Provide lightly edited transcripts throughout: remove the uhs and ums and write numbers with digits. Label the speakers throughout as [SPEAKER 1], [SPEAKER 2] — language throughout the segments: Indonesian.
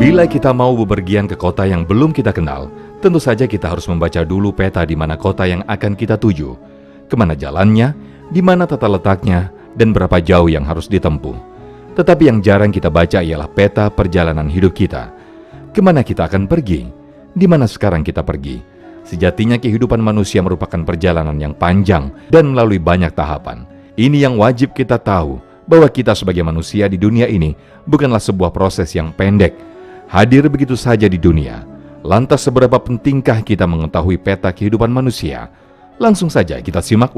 [SPEAKER 1] Bila kita mau bepergian ke kota yang belum kita kenal, tentu saja kita harus membaca dulu peta di mana kota yang akan kita tuju, kemana jalannya, di mana tata letaknya, dan berapa jauh yang harus ditempuh. Tetapi yang jarang kita baca ialah peta perjalanan hidup kita. Kemana kita akan pergi? Di mana sekarang kita pergi? Sejatinya kehidupan manusia merupakan perjalanan yang panjang dan melalui banyak tahapan. Ini yang wajib kita tahu, bahwa kita sebagai manusia di dunia ini bukanlah sebuah proses yang pendek, hadir begitu saja di dunia. Lantas seberapa pentingkah kita mengetahui peta kehidupan manusia? Langsung saja kita simak.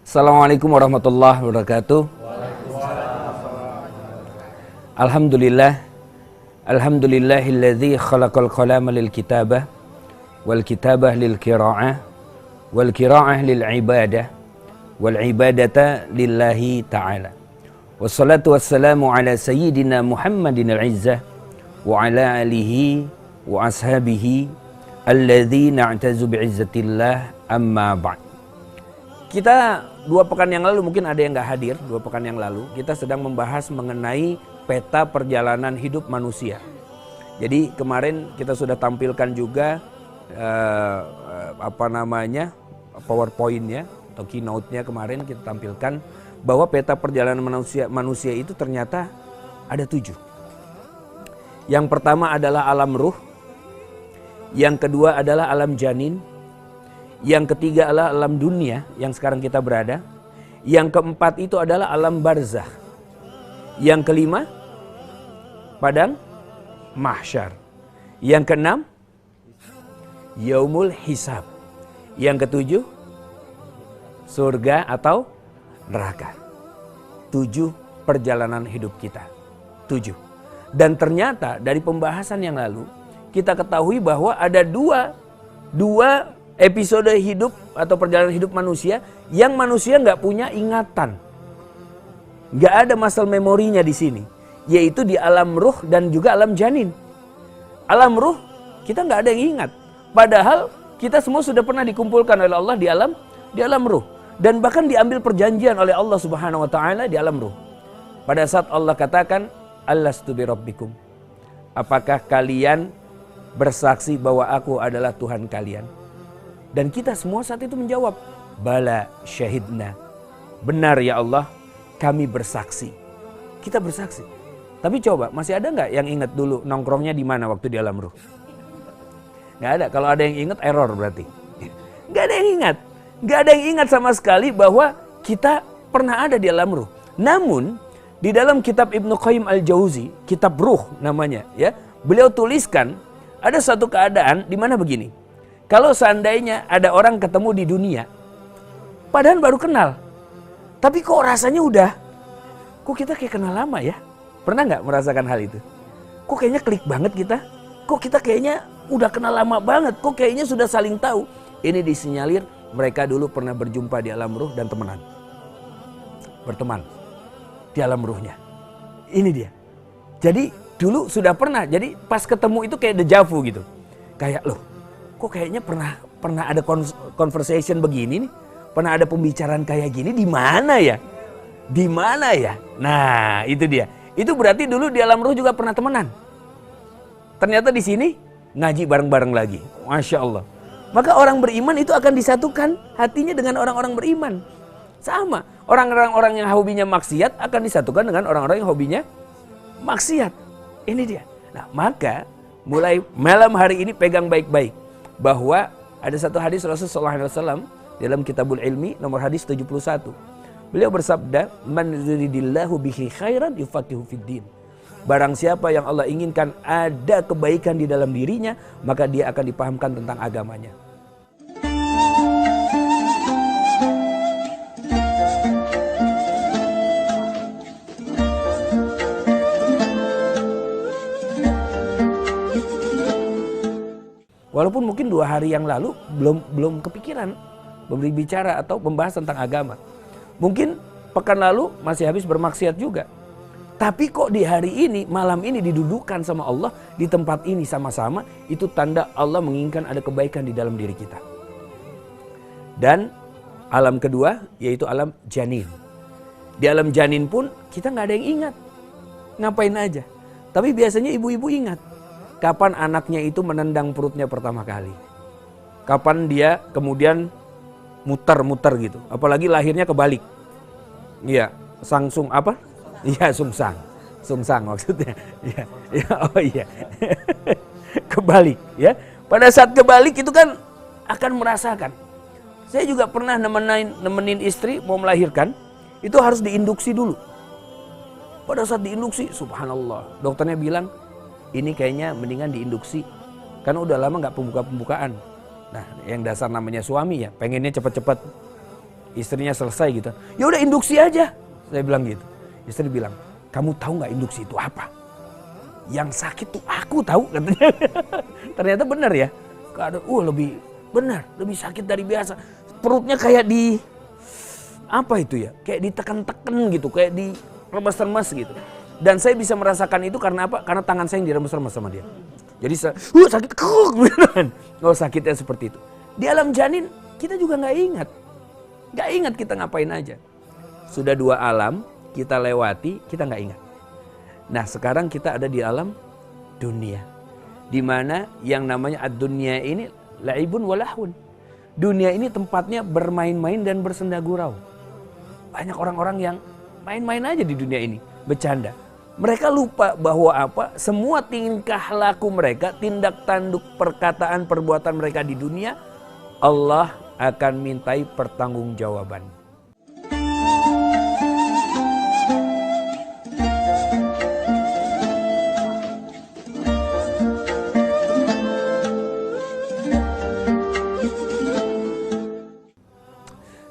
[SPEAKER 2] Assalamualaikum warahmatullahi wabarakatuh. Alhamdulillahilladzi khalaqal qalama lil kitabah wal kitabah lil qiraa'ah wal qiraa'ah lil ibadah wal ibadata lillahi ta'ala. Wassalatu wassalamu ala sayyidina Muhammadin al-izzah wa ala alihi wa ashabihi alladzina i'tazu bi'izzatillah amma ba'd. Kita 2 pekan yang lalu, mungkin ada yang nggak hadir, 2 pekan yang lalu kita sedang membahas mengenai peta perjalanan hidup manusia. Jadi kemarin kita sudah tampilkan juga PowerPoint-nya atau keynote-nya kemarin kita tampilkan bahwa peta perjalanan manusia itu ternyata ada 7. Yang pertama adalah alam ruh, yang kedua adalah alam janin, yang ketiga adalah alam dunia yang sekarang kita berada. Yang keempat itu adalah alam barzakh. Yang kelima, padang mahsyar. Yang keenam, yaumul hisab. Yang ketujuh, surga atau neraka. 7 perjalanan hidup kita. 7. Dan ternyata dari pembahasan yang lalu kita ketahui bahwa ada dua episode hidup atau perjalanan hidup manusia yang manusia nggak punya ingatan, nggak ada muscle memorinya di sini, yaitu di alam ruh dan juga alam janin. Alam ruh kita nggak ada yang ingat, padahal kita semua sudah pernah dikumpulkan oleh Allah di alam ruh, dan bahkan diambil perjanjian oleh Allah Subhanahu Wa Taala di alam ruh. Pada saat Allah katakan, Alastu birabbikum, apakah kalian bersaksi bahwa aku adalah Tuhan kalian? Dan kita semua saat itu menjawab, bala syahidna. Benar ya Allah, kami bersaksi. Kita bersaksi. Tapi coba, masih ada nggak yang ingat dulu nongkrongnya di mana waktu di alam ruh? Nggak ada. Kalau ada yang ingat, error berarti. Nggak ada yang ingat. Nggak ada yang ingat sama sekali bahwa kita pernah ada di alam ruh. Namun, di dalam kitab Ibnu Qayyim al-Jauzi, kitab ruh namanya, ya, beliau tuliskan ada satu keadaan di mana begini. Kalau seandainya ada orang ketemu di dunia, padahal baru kenal, tapi kok rasanya kok kita kayak kenal lama ya? Pernah nggak merasakan hal itu? Kok kayaknya klik banget kita? Kok kita kayaknya udah kenal lama banget? Kok kayaknya sudah saling tahu? Ini disinyalir mereka dulu pernah berjumpa di alam ruh dan temenan. Berteman di alam ruhnya. Ini dia. Jadi dulu sudah pernah, jadi pas ketemu itu kayak deja vu gitu. Kayak loh, kok kayaknya pernah ada conversation begini nih, pernah ada pembicaraan kayak gini, di mana ya? Di mana ya? Nah, itu dia. Itu berarti dulu di alam ruh juga pernah temenan. Ternyata di sini ngaji bareng-bareng lagi. Masya Allah. Maka orang beriman itu akan disatukan hatinya dengan orang-orang beriman. Sama. Orang-orang yang hobinya maksiat akan disatukan dengan orang-orang yang hobinya maksiat. Ini dia. Nah, maka mulai malam hari ini pegang baik-baik bahwa ada satu hadis Rasulullah SAW dalam Kitabul Ilmi nomor hadis 71. Beliau bersabda, "Man yuridillahu bihi khairan yufaqihu fiddin." Barang siapa yang Allah inginkan ada kebaikan di dalam dirinya, maka dia akan dipahamkan tentang agamanya. Walaupun mungkin 2 hari yang lalu belum kepikiran berbicara atau membahas tentang agama. Mungkin pekan lalu masih habis bermaksiat juga. Tapi kok di hari ini, malam ini didudukan sama Allah di tempat ini sama-sama, itu tanda Allah menginginkan ada kebaikan di dalam diri kita. Dan alam kedua yaitu alam janin. Di alam janin pun kita nggak ada yang ingat. Ngapain aja. Tapi biasanya ibu-ibu ingat. Kapan anaknya itu menendang perutnya pertama kali. Kapan dia kemudian muter-muter gitu. Apalagi lahirnya kebalik. Iya, sangsung apa? Iya, sungsang. Sungsang maksudnya. Iya, ya, oh iya. Kebalik ya. Pada saat kebalik itu kan akan merasakan. Saya juga pernah nemenin istri mau melahirkan, itu harus diinduksi dulu. Pada saat diinduksi, subhanallah, dokternya bilang ini kayaknya mendingan diinduksi karena udah lama nggak pembukaan. Nah, yang dasar namanya suami ya, pengennya cepat-cepat istrinya selesai gitu. Ya udah induksi aja, saya bilang gitu. Istri bilang, kamu tahu nggak induksi itu apa? Yang sakit tuh aku tahu katanya. Ternyata benar ya. Lebih benar, lebih sakit dari biasa. Perutnya kayak di apa itu ya? Kayak ditekan-tekan gitu, kayak di remes-remes gitu. Dan saya bisa merasakan itu karena apa? Karena tangan saya yang diremes-remes sama dia. Jadi sakit, oh sakitnya seperti itu. Di alam janin kita juga nggak ingat kita ngapain aja. Sudah 2 alam kita lewati, kita nggak ingat. Nah sekarang kita ada di alam dunia, di mana yang namanya ad-dunya ini laibun walahun. Dunia ini tempatnya bermain-main dan bersenda gurau. Banyak orang-orang yang main-main aja di dunia ini, bercanda. Mereka lupa bahwa apa? Semua tingkah laku mereka, tindak tanduk, perkataan, perbuatan mereka di dunia, Allah akan mintai pertanggungjawaban.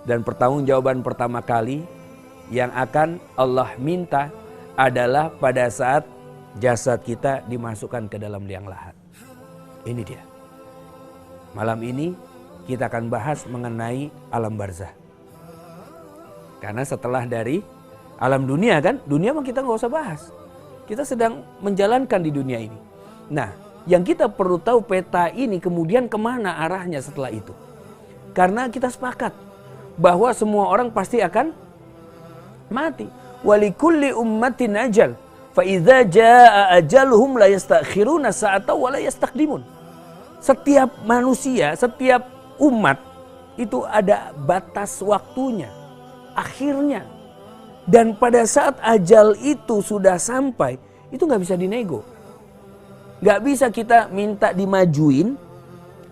[SPEAKER 2] Dan pertanggungjawaban pertama kali yang akan Allah minta adalah pada saat jasad kita dimasukkan ke dalam liang lahat. Ini dia. Malam ini kita akan bahas mengenai alam barzah. Karena setelah dari alam dunia kan, dunia mah kita nggak usah bahas. Kita sedang menjalankan di dunia ini. Nah, yang kita perlu tahu peta ini kemudian kemana arahnya setelah itu. Karena kita sepakat bahwa semua orang pasti akan mati. Walikulli ummatin ajal. Fa idza jaa ajaluhum la yastakhiruna sa'atan wa la yastaqdimun. Setiap manusia, setiap umat itu ada batas waktunya, akhirnya. Dan pada saat ajal itu sudah sampai, itu nggak bisa dinego. Nggak bisa kita minta dimajuin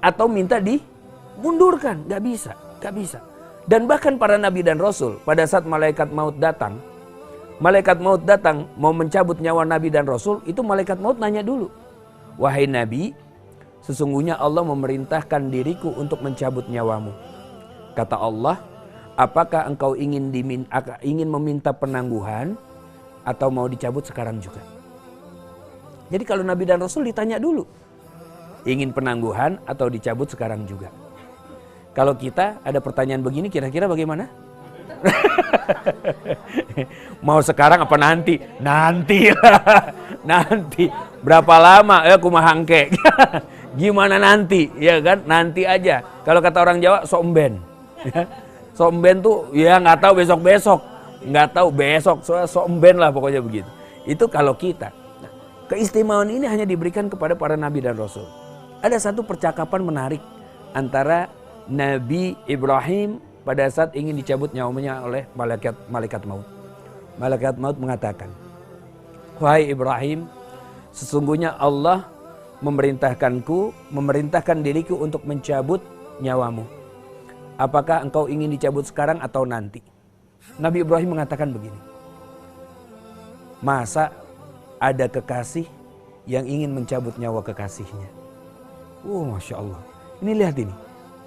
[SPEAKER 2] atau minta dimundurkan, nggak bisa, nggak bisa. Dan bahkan para nabi dan rasul pada saat malaikat maut datang mau mencabut nyawa nabi dan rasul, itu malaikat maut nanya dulu, wahai nabi, sesungguhnya Allah memerintahkan diriku untuk mencabut nyawamu. Kata Allah, apakah engkau ingin meminta penangguhan atau mau dicabut sekarang juga? Jadi kalau nabi dan rasul ditanya dulu, ingin penangguhan atau dicabut sekarang juga? Kalau kita ada pertanyaan begini, kira-kira bagaimana? Mau sekarang apa nanti? Nanti lah, nanti. Berapa lama? Kumahangke. Gimana nanti? Ya kan, nanti aja. Kalau kata orang Jawa, somben. Somben tuh, ya nggak tahu besok-besok, nggak tahu besok, somben lah pokoknya begitu. Itu kalau kita. Nah, keistimewaan ini hanya diberikan kepada para nabi dan rasul. Ada satu percakapan menarik antara Nabi Ibrahim pada saat ingin dicabut nyawanya oleh malaikat maut. Malaikat maut mengatakan, wahai Ibrahim, sesungguhnya Allah memerintahkan diriku untuk mencabut nyawamu. Apakah engkau ingin dicabut sekarang atau nanti? Nabi Ibrahim mengatakan begini, masa ada kekasih yang ingin mencabut nyawa kekasihnya? Masya Allah. Ini lihat ini.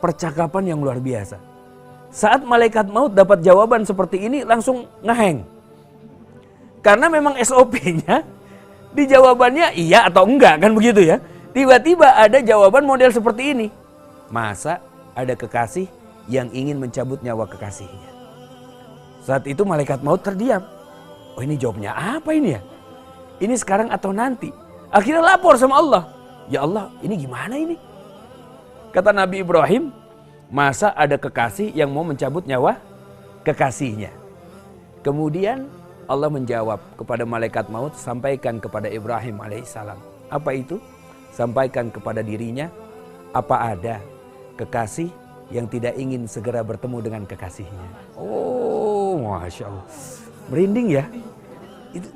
[SPEAKER 2] Percakapan yang luar biasa. Saat malaikat maut dapat jawaban seperti ini langsung ngeheng. Karena memang SOP-nya di jawabannya iya atau enggak kan begitu ya. Tiba-tiba ada jawaban model seperti ini. Masa ada kekasih yang ingin mencabut nyawa kekasihnya. Saat itu malaikat maut terdiam. Oh, ini jawabnya apa ini ya? Ini sekarang atau nanti? Akhirnya lapor sama Allah. Ya Allah, ini gimana ini? Kata Nabi Ibrahim, masa ada kekasih yang mau mencabut nyawa kekasihnya? Kemudian Allah menjawab kepada malaikat maut, sampaikan kepada Ibrahim alaihissalam. Apa itu? Sampaikan kepada dirinya, apa ada kekasih yang tidak ingin segera bertemu dengan kekasihnya? Oh, Masya Allah. Merinding ya. Itu